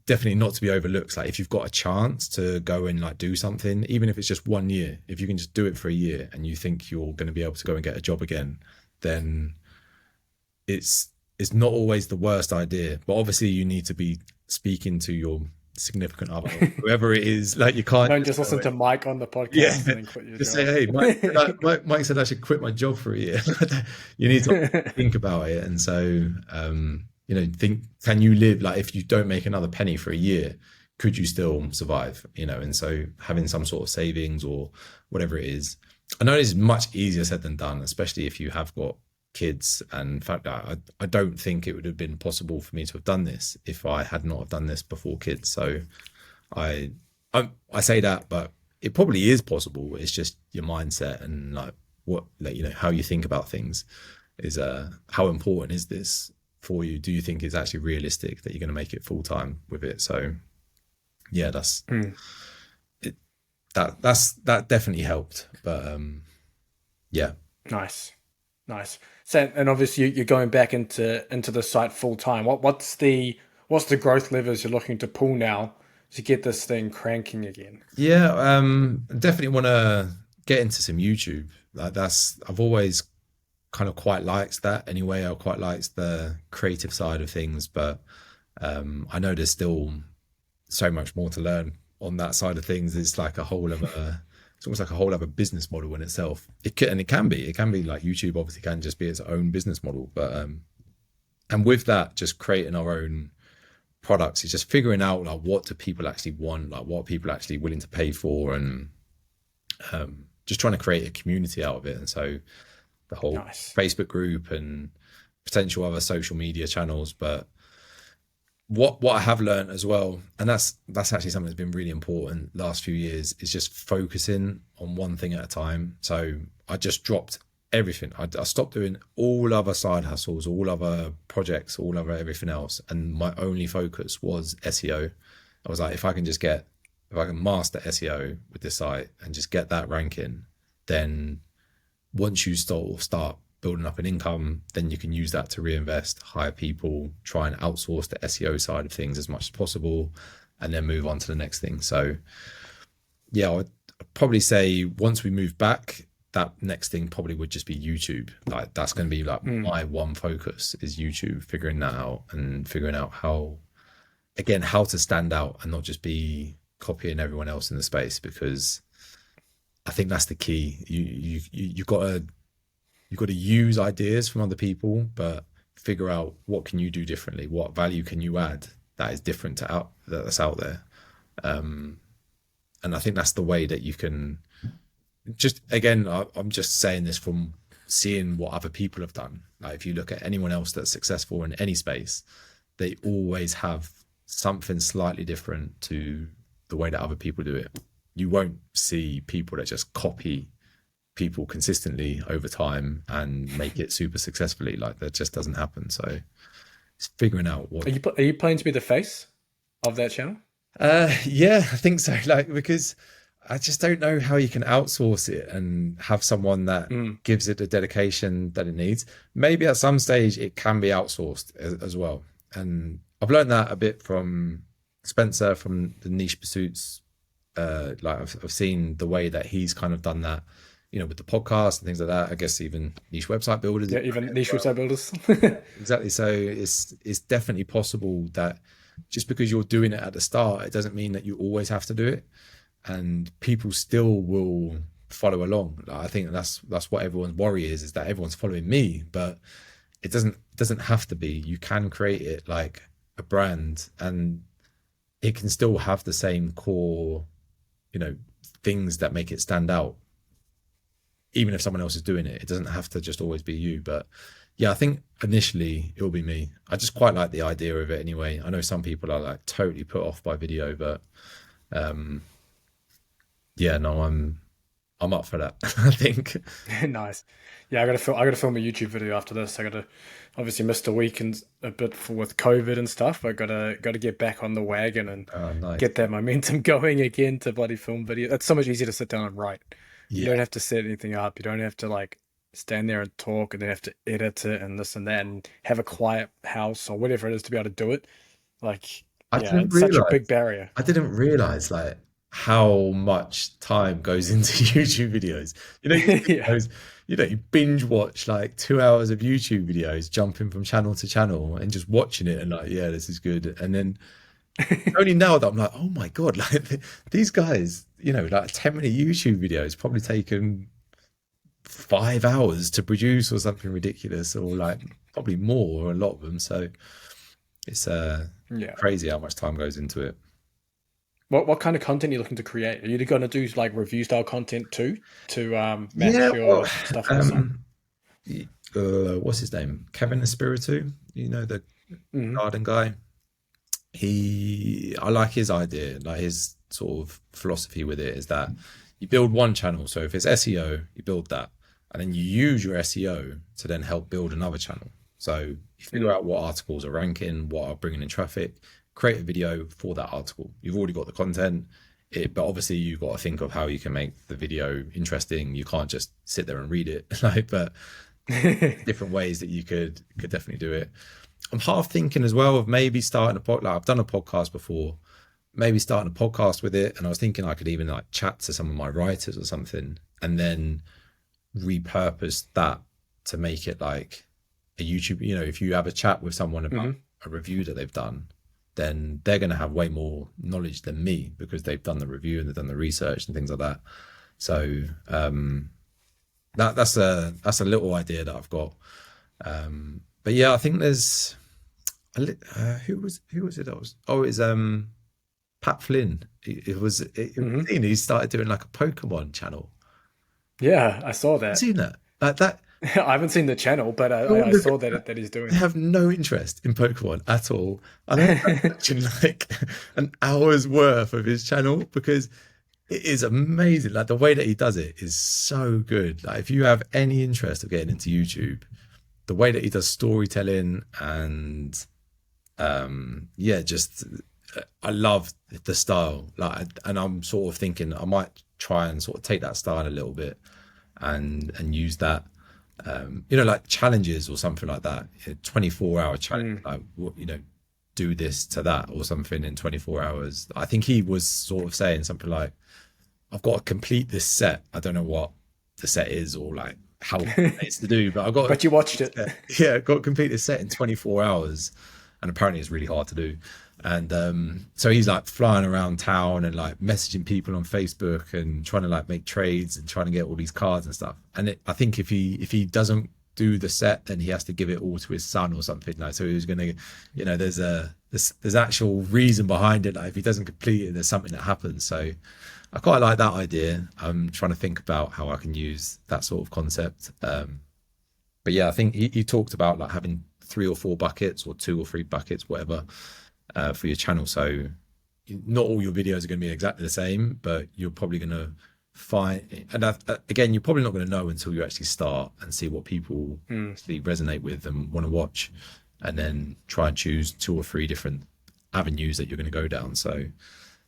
not to be overlooked. Like if you've got a chance to go and like do something, even if it's just 1 year, if you can just do it for a year and you think you're going to be able to go and get a job again, then it's not always the worst idea. But obviously you need to be speaking to your significant other, whoever it is. Like you can't Don't just listen to Mike on the podcast Yeah. and then quit your just job. say, hey, Mike said I should quit my job for a year. You need to think about it. And so, think, can you live, like if you don't make another penny for a year, could you still survive? And so having some sort of savings or whatever it is, I know it's much easier said than done, especially if you have got kids. And in fact, I don't think it would have been possible for me to have done this if I had not have done this before kids. So I say that, but it probably is possible. It's just your mindset and like how you think about things is how important is this for you? Do you think it's actually realistic that you're going to make it full time with it? So yeah, that definitely helped. But yeah. Nice. So, and obviously you're going back into the site full time. What's the growth levers you're looking to pull now to get this thing cranking again? Yeah, definitely want to get into some YouTube. Like I've always kind of quite liked that anyway. I quite liked the creative side of things, but I know there's still so much more to learn on that side of things. It's like it's almost like a whole other business model in itself. It can be like YouTube obviously can just be its own business model, but and with that, just creating our own products is just figuring out like what do people actually want, like what are people actually willing to pay for, and just trying to create a community out of it. And so the whole Facebook group and potential other social media channels. But what I have learned as well, and that's actually something that's been really important last few years, is just focusing on one thing at a time. So I just dropped everything. I stopped doing all other side hustles, all other projects, all other everything else, and my only focus was SEO. I was like, if I can master SEO with this site and just get that ranking, then once you start building up an income, then you can use that to reinvest, hire people, try and outsource the SEO side of things as much as possible, and then move on to the next thing. So yeah, I'd probably say once we move back, that next thing probably would just be YouTube. Like that's going to be like my one focus is YouTube, figuring that out and figuring out how to stand out and not just be copying everyone else in the space, because I think that's the key. You've got to use ideas from other people, but figure out what can you do differently, what value can you add that is different that's out there. And I think that's the way that you can just again, I'm just saying this from seeing what other people have done. Like if you look at anyone else that's successful in any space, they always have something slightly different to the way that other people do it. You won't see people that just copy people consistently over time and make it super successfully. Like that just doesn't happen. So it's figuring out what. Are you planning to be the face of that channel? Yeah, I think so. Like because I just don't know how you can outsource it and have someone that gives it the dedication that it needs. Maybe at some stage it can be outsourced as well. And I've learned that a bit from Spencer from the Niche Pursuits. Like I've seen the way that he's kind of done that, you know, with the podcast and things like that. I guess even niche website builders. Yeah, even niche website builders. Exactly. So it's definitely possible that just because you're doing it at the start, it doesn't mean that you always have to do it. And people still will follow along. Like, I think that's what everyone's worry is that everyone's following me, but it doesn't have to be. You can create it like a brand, and it can still have the same core, you know, things that make it stand out. Even if someone else is doing it, it doesn't have to just always be you. But yeah, I think initially it will be me. I just quite like the idea of it anyway. I know some people are like totally put off by video, but yeah, no, I'm up for that. I think. Nice. Yeah, I gotta film a YouTube video after this. I gotta obviously missed a week and a bit with COVID and stuff. I gotta get back on the wagon and Nice. get that momentum going again to bloody film video. It's so much easier to sit down and write. You don't have to set anything up. You don't have to like stand there and talk and then have to edit it and this and that and have a quiet house or whatever it is to be able to do it. Like, yeah, it's such a big barrier. I didn't realize like how much time goes into YouTube videos. You know, you binge watch like 2 hours of YouTube videos, jumping from channel to channel and just watching it and like, yeah, this is good. And then only now that I'm like, oh my God, like these guys, you know, like 10-minute YouTube videos probably taken 5 hours to produce or something ridiculous, or like probably more, or a lot of them. So it's crazy how much time goes into it. What kind of content are you looking to create? Are you going to do like review style content too to match your stuff on the site? What's his name? Kevin Espiritu, you know, the garden guy. I like his idea, like his sort of philosophy with it is that you build one channel. So if it's SEO, you build that, and then you use your SEO to then help build another channel. So you figure out what articles are ranking, what are bringing in traffic, create a video for that article. You've already got the content, but obviously you've got to think of how you can make the video interesting. You can't just sit there and read it, like, but different ways that you could definitely do it. I'm half thinking as well of maybe starting a podcast. Like I've done a podcast before, maybe starting a podcast with it. And I was thinking I could even like chat to some of my writers or something, and then repurpose that to make it like a YouTube. You know, if you have a chat with someone about a review that they've done, then they're going to have way more knowledge than me because they've done the review and they've done the research and things like that. So that's a little idea that I've got. But yeah, I think there's who was it? It's Pat Flynn. He started doing like a Pokemon channel. Yeah, I saw that. I've seen that. Like that. I haven't seen the channel, but I saw that he's doing. I have no interest in Pokemon at all. I don't imagine like an hour's worth of his channel because it is amazing. Like the way that he does it is so good. Like if you have any interest of getting into YouTube, the way that he does storytelling and just I love the style. Like, and I'm sort of thinking I might try and sort of take that style a little bit and use that. Like challenges or something like that. 24-hour challenge, like do this to that or something in 24 hours. I think he was sort of saying something like, I've got to complete this set. I don't know what the set is or like how it's to do, but but you watched it. Yeah, got to complete this set in 24 hours, and apparently it's really hard to do. And so he's like flying around town and like messaging people on Facebook and trying to like make trades and trying to get all these cards and stuff. And I think if he doesn't do the set, then he has to give it all to his son or something. Like, so he was going to, there's actual reason behind it. Like if he doesn't complete it, there's something that happens. So I quite like that idea. I'm trying to think about how I can use that sort of concept. But yeah, I think you talked about like having 3 or 4 buckets or 2 or 3 buckets, whatever, for your channel. So not all your videos are going to be exactly the same, but you're probably going to find, and again, you're probably not going to know until you actually start and see what people actually resonate with and want to watch, and then try and choose 2 or 3 different avenues that you're going to go down. So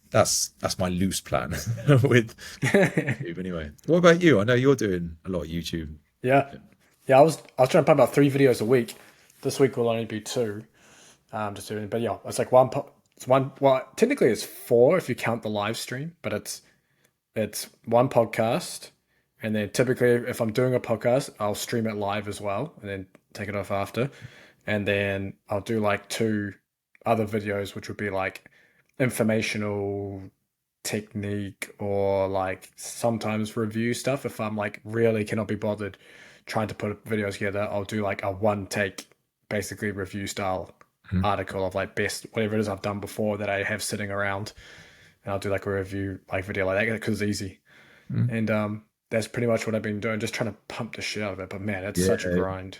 that's my loose plan with YouTube anyway. What about you? I know you're doing a lot of YouTube. Yeah. I was trying to put about 3 videos a week. This week will only be 2. Just doing, but yeah, it's like well, technically it's 4 if you count the live stream, but it's 1 podcast, and then typically if I'm doing a podcast, I'll stream it live as well, and then take it off after, and then I'll do like 2 other videos, which would be like informational technique or like sometimes review stuff. If I'm like really cannot be bothered trying to put videos together, I'll do like a 1 take, basically review style article of like best whatever it is I've done before that I have sitting around, and I'll do like a review like video like that because it's easy. And that's pretty much what I've been doing, just trying to pump the shit out of it. But man, it's such a grind.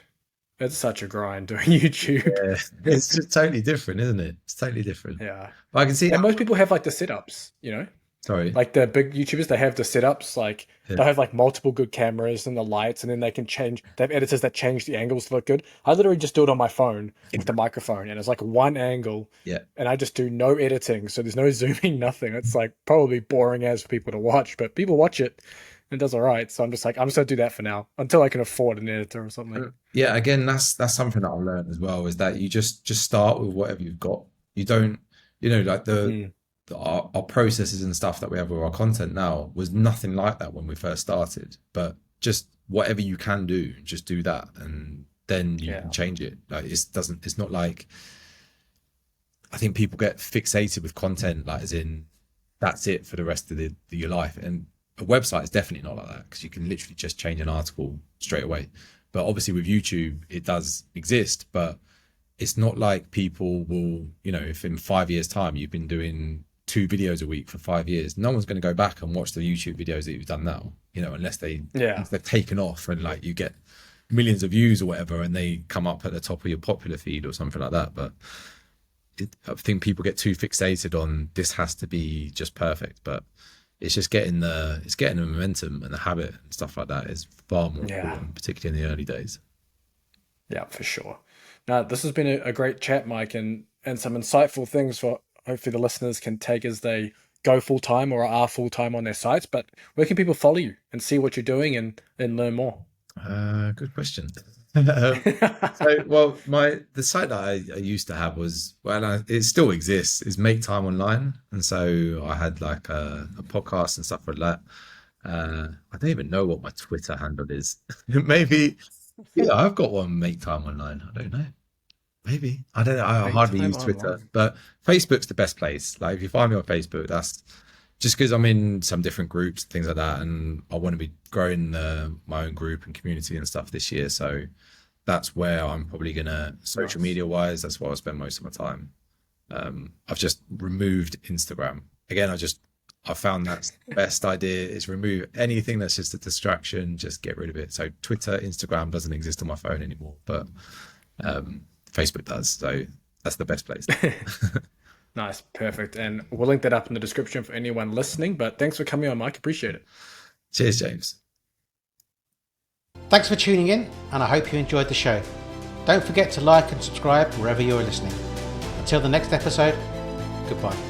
It's such a grind doing YouTube. Yeah. It's just totally different, isn't it? It's totally different. Yeah. But I can see and most people have like the setups, you know? Sorry. Like the big YouTubers, they have the setups, like they'll have like multiple good cameras and the lights, and then they can change. They have editors that change the angles to look good. I literally just do it on my phone with the microphone, and it's like 1 angle. Yeah. And I just do no editing, so there's no zooming, nothing. It's like probably boring as for people to watch, but people watch it. It does all right. So I'm just gonna do that for now until I can afford an editor or something. Yeah, again, that's something that I've learned as well, is that you just start with whatever you've got. You don't, like our processes and stuff that we have with our content now was nothing like that when we first started. But just whatever you can do, just do that, and then you can change it. Like it's not like, I think people get fixated with content, like as in that's it for the rest of your life. And a website is definitely not like that, because you can literally just change an article straight away. But obviously with YouTube, it does exist, but it's not like people will, if in 5 years' time you've been doing 2 videos a week for 5 years, no one's going to go back and watch the YouTube videos that you've done now, unless they've taken off and like you get millions of views or whatever, and they come up at the top of your popular feed or something like that. But I think people get too fixated on this has to be just perfect, but it's just getting the momentum and the habit and stuff like that is far more important, particularly in the early days. Yeah, for sure. Now, this has been a great chat, Mike, and some insightful things for hopefully the listeners can take as they go full time or are full time on their sites. But where can people follow you and see what you're doing and learn more? Good question. The site that I used to have was, it still exists, is Make Time Online, and so I had like a podcast and stuff like that. I don't even know what my Twitter handle is. Maybe I've got one, Make Time Online. I don't know. Maybe I don't know. I hardly use Twitter, but Facebook's the best place. Like if you find me on Facebook, that's just because I'm in some different groups, things like that, and I want to be growing my own group and community and stuff this year. So that's where I'm probably gonna, social media wise, that's where I spend most of my time. I've just removed Instagram. Again, I found that's the best idea, is remove anything that's just a distraction, just get rid of it. So Twitter, Instagram doesn't exist on my phone anymore, but Facebook does. So that's the best place. Nice. Perfect. And we'll link that up in the description for anyone listening. But thanks for coming on, Mike. Appreciate it. Cheers, James. Thanks for tuning in, and I hope you enjoyed the show. Don't forget to like and subscribe wherever you're listening. Until the next episode, goodbye.